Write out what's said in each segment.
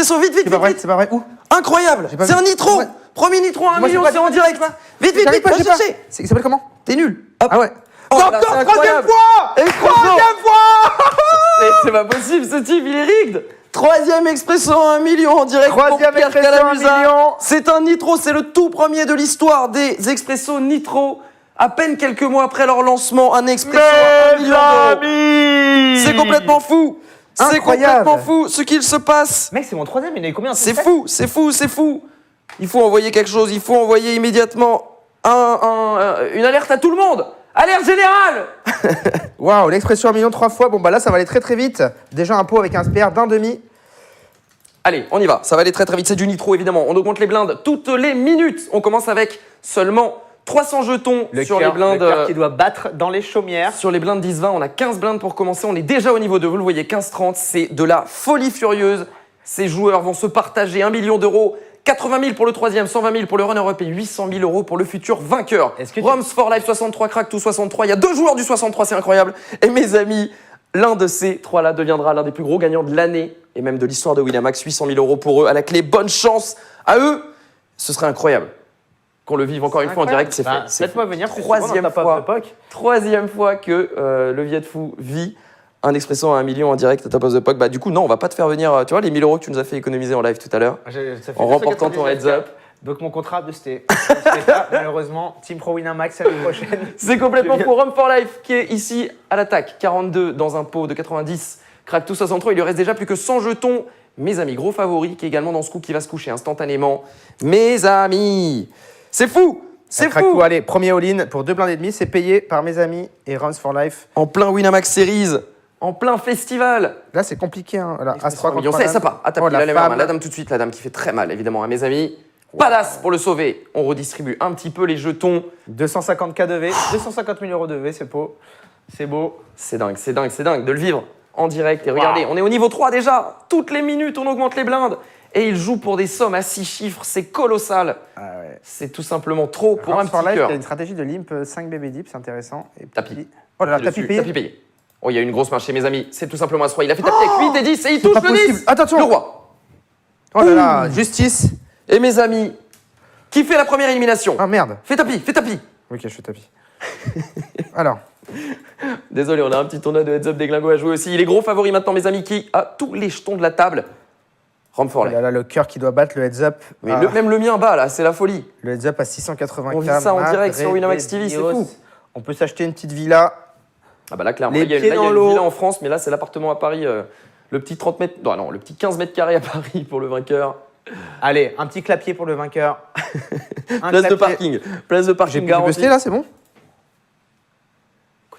expresso, vite, vite, vite. C'est pas vrai, où? Incroyable. C'est un nitro. Premier nitro à 1 million, c'est en direct. Vite, vite, vite, va chercher. Il s'appelle comment? T'es nul. Ah ouais. Encore, troisième fois. Troisième fois. C'est pas possible, ce type, il est rigged. Troisième expresso à 1 million en direct. Troisième expresso à 1 million. C'est un nitro, c'est le tout premier de l'histoire des expressos nitro. À peine quelques mois après leur lancement, un expresso à 1 million d'euros. C'est complètement fou. C'est complètement fou ce qu'il se passe. Mec, c'est mon troisième, il y en a eu combien? C'est fou, c'est fou, c'est fou. Il faut envoyer quelque chose, il faut envoyer immédiatement une alerte à tout le monde. Alerte générale. Waouh, l'expression 1 million 3 fois. Bon, bah là, ça va aller très très vite. Déjà un pot avec un SPR d'un demi. Allez, on y va. Ça va aller très très vite. C'est du nitro, évidemment. On augmente les blindes toutes les minutes. On commence avec seulement 300 jetons sur les blindes. Le cœur qui doit battre dans les chaumières. Sur les blindes 10-20, on a 15 blindes pour commencer. On est déjà au niveau 2. Vous le voyez, 15-30. C'est de la folie furieuse. Ces joueurs vont se partager 1 million d'euros. 80 000 pour le troisième, 120 000 pour le runner-up et 800 000 euros pour le futur vainqueur. Roms for Life 63, Crack to 63. Il y a 2 joueurs du 63, c'est incroyable. Et mes amis, l'un de ces 3-là deviendra l'un des plus gros gagnants de l'année et même de l'histoire de Winamax. 800 000 euros pour eux à la clé. Bonne chance à eux. Ce serait incroyable qu'on le vive encore une fois en direct. C'est fait. Faites-moi venir. Troisième fois que le Viet Fou vit un expresso à 1 million en direct à Top of the Puck. Bah, du coup, non, on va pas te faire venir, tu vois, les 1000 euros que tu nous as fait économiser en live tout à l'heure. En remportant ton heads up. Donc mon contrat de c'était pas, malheureusement, Team Pro Winamax l'année prochaine. C'est complètement pour Rum for Life qui est ici à l'attaque. 42 dans un pot de 90. Crack to 63, il lui reste déjà plus que 100 jetons. Mes amis, gros favori qui est également dans ce coup qui va se coucher instantanément. Mes amis, c'est fou. C'est fou. Allez, premier all-in pour 2 blindes et demi, c'est payé par mes amis et Rums for Life. En plein Winamax Series. En plein festival. Là, c'est compliqué. Hein. Voilà, As-3 contre ça part. À tapis, la dame tout de suite, la dame qui fait très mal, évidemment, à mes amis. Pas d'as pour le sauver. On redistribue un petit peu les jetons. 250K de V, 250 000 euros de V, c'est beau. C'est beau. C'est dingue, c'est dingue, c'est dingue de le vivre en direct. Et regardez, on est au niveau 3 déjà. Toutes les minutes, on augmente les blindes. Et il joue pour des sommes à 6 chiffres. C'est colossal. Ah ouais. C'est tout simplement trop pour un petit cœur. Il y a une stratégie de limp 5 BB deep, c'est intéressant. Et tapis. Oh là là, tapis payé. Tapis payé. Oh, il y a une grosse main chez mes amis. C'est tout simplement As-3. Il a fait tapis avec 8 et 10 et il touche le 10. Attention. Le roi. Oh là là, justice. Et mes amis, qui fait la première élimination? Ah merde. Fais tapis, fais tapis. Ok, je fais tapis. Alors. Désolé, on a un petit tournoi de heads-up des glingos à jouer aussi. Il est gros favori maintenant, mes amis, qui a tous les jetons de la table. Rum for Life. Là, le cœur qui doit battre, le heads-up. Mais même le mien bat, là, c'est la folie. Le heads-up à 680K. On vit ça en direct sur Winamax TV, c'est fou. On peut s'acheter une petite villa. Ah bah là, clairement, il y a une villa en France, mais là, c'est l'appartement à Paris. Le petit 30 mètres... Non, le petit 15 mètres carrés à Paris pour le vainqueur. Allez, un petit clapier pour le vainqueur. Place de parking. Place de parking garantie. J'ai busté là, c'est bon?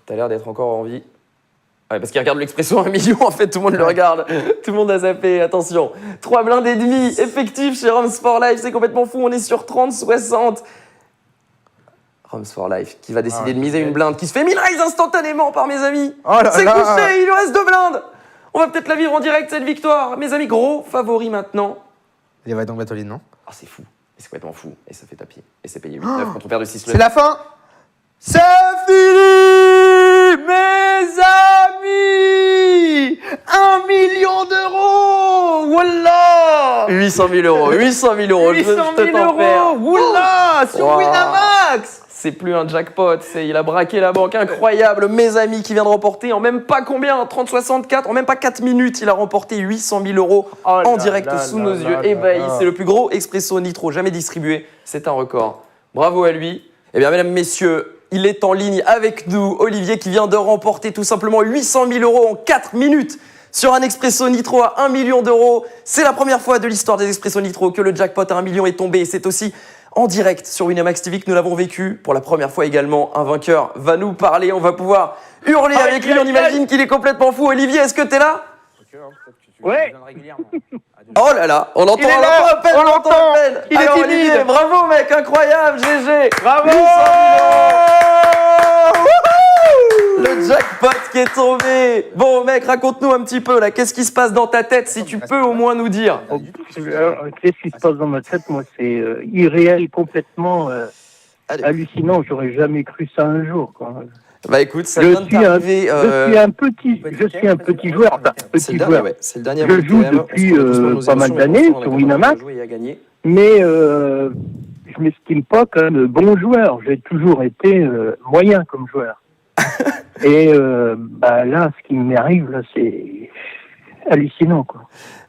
T'as l'air d'être encore en vie. Ouais, parce qu'il regarde l'expression 1 million, en fait, tout le monde le regarde. Tout le monde a zappé, attention. 3 blindes et demi, effectif chez Rums for Life, c'est complètement fou, on est sur 30-60. Rums for Life, qui va décider de miser une blinde, qui se fait 1000 raise instantanément par mes amis. C'est couché, il lui reste 2 blindes. On va peut-être la vivre en direct, cette victoire. Mes amis, gros favori maintenant. Il va donc Batoline, non? Ah, c'est fou, et c'est complètement fou, et ça fait tapis. Et c'est payé 8-9 contre père de 6. C'est la fin. C'est fini, mes amis. 1 million d'euros. Voilà. 800 000 euros, 800 000 euros. 800 000 euros. Voilà, sur Winamax. C'est plus un jackpot, il a braqué la banque, incroyable. Mes amis qui vient de remporter en même pas combien, 30-64, en même pas 4 minutes, il a remporté 800 000 euros en direct sous nos yeux. Ébahi, c'est le plus gros expresso nitro jamais distribué, c'est un record. Bravo à lui. Eh bien, mesdames, messieurs, il est en ligne avec nous, Olivier, qui vient de remporter tout simplement 800 000 euros en 4 minutes sur un expresso nitro à 1 million d'euros. C'est la première fois de l'histoire des expresso nitro que le jackpot à 1 million est tombé. Et c'est aussi en direct sur Winamax TV que nous l'avons vécu. Pour la première fois également, un vainqueur va nous parler. On va pouvoir hurler avec lui. On imagine qu'il est complètement fou. Olivier, est-ce que t'es là? Ouais. Oh là là, on l'entend à peine, on l'entend à peine. Il est timide. Olivier, bravo mec, incroyable, GG. Bravo. Le jackpot qui est tombé. Bon mec, raconte-nous un petit peu là, qu'est-ce qui se passe dans ta tête, si tu peux au moins nous dire. Qu'est-ce qui se passe dans ma tête? Moi, c'est irréel, complètement hallucinant. J'aurais jamais cru ça un jour, quoi. Bah écoute, ça Je vient de suis un- t'arriver. Je suis un petit joueur. Enfin, C'est le petit dernier, joueur. ouais. C'est le dernier. Je avant le joue TM. depuis, On se connaît tous nos pas mal émotions, mais d'années pour l'instant, on a sur quand même Winamax. joué et à gagner. Mais je m'estime pas comme bon joueur. J'ai toujours été moyen comme joueur. Et là, ce qui m'arrive, là, c'est hallucinant, quoi.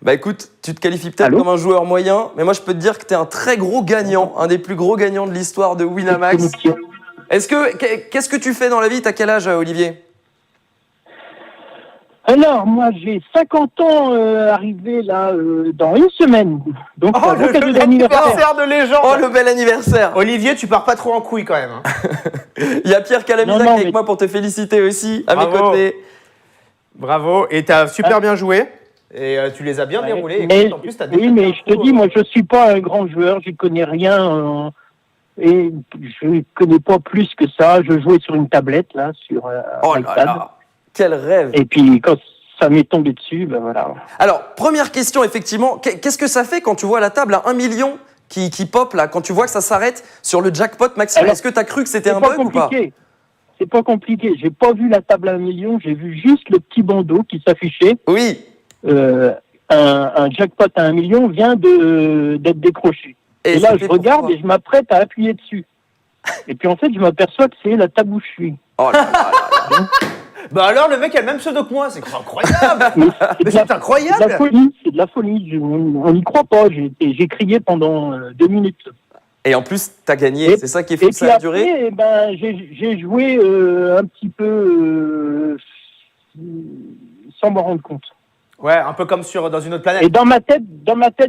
Bah écoute, tu te qualifies peut-être Allô comme un joueur moyen, mais moi je peux te dire que tu es un très gros gagnant, un des plus gros gagnants de l'histoire de Winamax. Qu'est-ce que tu fais dans la vie? T'as quel âge, Olivier? Alors, moi, j'ai 50 ans arrivé là dans une semaine. Donc, c'est un beau cadeau d'anniversaire. Anniversaire de légende. Oh, le bel anniversaire! Olivier, tu pars pas trop en couille quand même. Hein. Il y a Pierre Calamisac Non, avec mais- moi pour te féliciter aussi, à mes Bravo. côtés. Bravo, et t'as super bien joué. Et tu les as bien Ouais, déroulés. Et mais- en plus, t'as Oui, mais je te dis, moi, je suis pas un grand joueur. Je connais rien. Et je connais pas plus que ça. Je jouais sur une tablette, là, sur Oh là iPad. là, quel rêve! Et puis, quand ça m'est tombé dessus, ben voilà. Alors, première question, effectivement, qu'est-ce que ça fait quand tu vois la table à 1 million qui pop là, quand tu vois que ça s'arrête sur le jackpot maximum? Alors, Est-ce que tu as cru que c'était C'est un pas bug ou pas? compliqué. C'est pas compliqué. J'ai pas vu la table à 1 million. J'ai vu juste le petit bandeau qui s'affichait. Oui. Un jackpot à 1 million vient d'être décroché. Et là, je c'était regarde pourquoi et je m'apprête à appuyer dessus. Et puis en fait, je m'aperçois que c'est la table où je suis. Oh là là. Bah alors, le mec a le même pseudo que moi. C'est incroyable. Mais Mais c'est c'est de la incroyable. folie, c'est de la folie. On n'y croit pas. J'ai crié pendant 2 minutes. Et en plus, tu as gagné, Et- c'est ça qui est Et fou, puis ça a duré. après, eh ben, j'ai joué un petit peu sans m'en rendre compte. Ouais, un peu comme dans une autre planète. Et dans ma tête,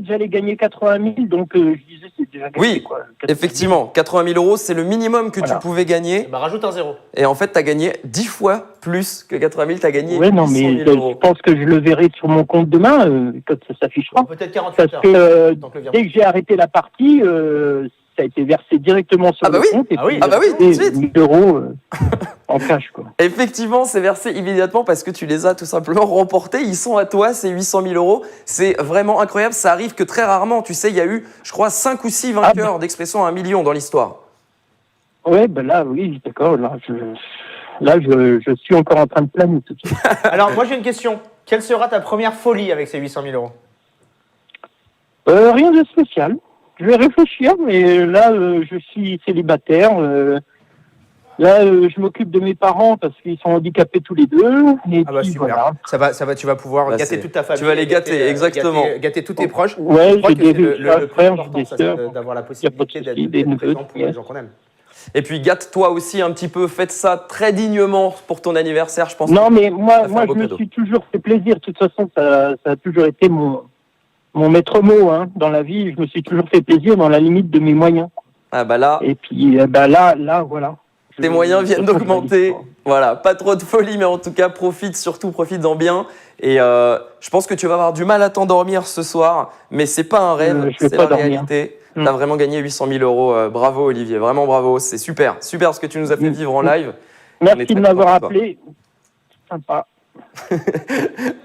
j'allais gagner 80 000, donc je disais c'est déjà gagné. Oui, quoi. Effectivement, 80 000 euros, c'est le minimum que Voilà. tu pouvais gagner. Bah rajoute un zéro. Et en fait, tu as gagné 10 fois plus que 80 000, tu as gagné Ouais, non, 800 mais 000 je euros. pense que je le verrai sur mon compte demain quand ça s'affichera. Peut-être 48 Parce heures. que Donc le virement. dès que j'ai arrêté la partie, ça a été versé directement sur Ah bah le oui. compte. Et Ah oui. puis Ah bah oui, j'ai tout de suite. 1 000 euros en cash, quoi. Effectivement, c'est versé immédiatement parce que tu les as tout simplement remportés. Ils sont à toi, ces 800 000 euros. C'est vraiment incroyable. Ça arrive que très rarement. Tu sais, il y a eu, je crois, 5 ou 6 vainqueurs d'Expression à 1 million dans l'histoire. Ouais, ben là, oui, d'accord. Là, je suis encore en train de planer tout de suite. Alors, moi j'ai une question. Quelle sera ta première folie avec ces 800 000 euros? Rien de spécial. Je vais réfléchir, mais là, je suis célibataire. Je m'occupe de mes parents parce qu'ils sont handicapés tous les deux. Et Ah bah puis, super. voilà. Tu vas pouvoir Bah, gâter c'est- toute ta famille. tu vas les gâter, exactement. Gâter tous tes proches. Ouais, Je crois j'ai que c'est des le plus frères, j'ai important, des ça, c'est sœurs. d'avoir la Y a pas de possibilité souci, d'être des présent neveux, pour les yes. gens qu'on aime. Et puis, gâte-toi aussi un petit peu. Faites ça très dignement pour ton anniversaire, je pense. Non, mais Ça moi, fait un beau je me cadeau. suis toujours fait plaisir. De toute façon, ça a toujours été mon maître mot dans la vie. Je me suis toujours fait plaisir dans la limite de mes moyens. Ah bah là, Et puis, là, voilà. tes moyens viennent d'augmenter. Voilà, pas trop de folie, mais en tout cas, profites-en bien. Et je pense que tu vas avoir du mal à t'endormir ce soir, mais c'est pas un rêve, Je vais c'est pas la dormir. réalité. T'as vraiment gagné 800 000 euros. Bravo Olivier, vraiment bravo. C'est super, super ce que tu nous as fait vivre en live. On est Merci très de m'avoir content de toi. appelé. Sympa.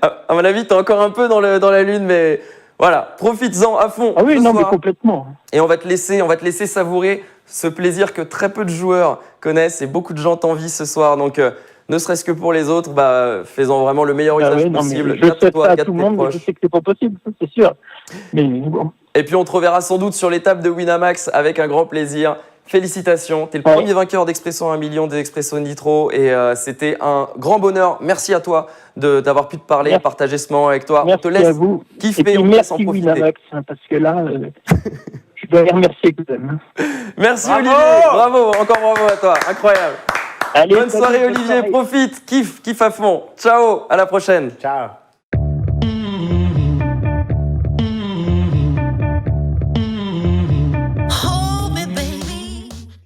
À mon avis, t'es encore un peu dans la lune, mais voilà, profites-en à fond. Ah oui, ce non, mais soir. complètement. Et on va te laisser savourer ce plaisir que très peu de joueurs connaissent et beaucoup de gens t'envient ce soir. Donc, ne serait-ce que pour les autres, fais-en vraiment le meilleur Ah usage ouais, non, mais possible. je souhaite Gâte-toi, ça à gâte tout le tes monde, mais proches. je sais que c'est pas possible, ça, c'est sûr. Mais bon. Et puis on te reverra sans doute sur les tables de Winamax avec un grand plaisir. Félicitations, t'es le Ouais. premier vainqueur d'Expresso 1 million des Expresso Nitro et c'était un grand bonheur. Merci à toi d'avoir pu te parler, Merci. partager ce moment avec toi. Merci on te laisse à vous. kiffer, Et puis on te laisse en merci profiter. Winamax, parce que là, je dois les remercier quand même. Merci Bravo. Olivier, bravo, encore bravo à toi, incroyable. Allez, Bonne salut, soirée bonne Olivier, soirée. profite, kiffe à fond. Ciao, à la prochaine. Ciao.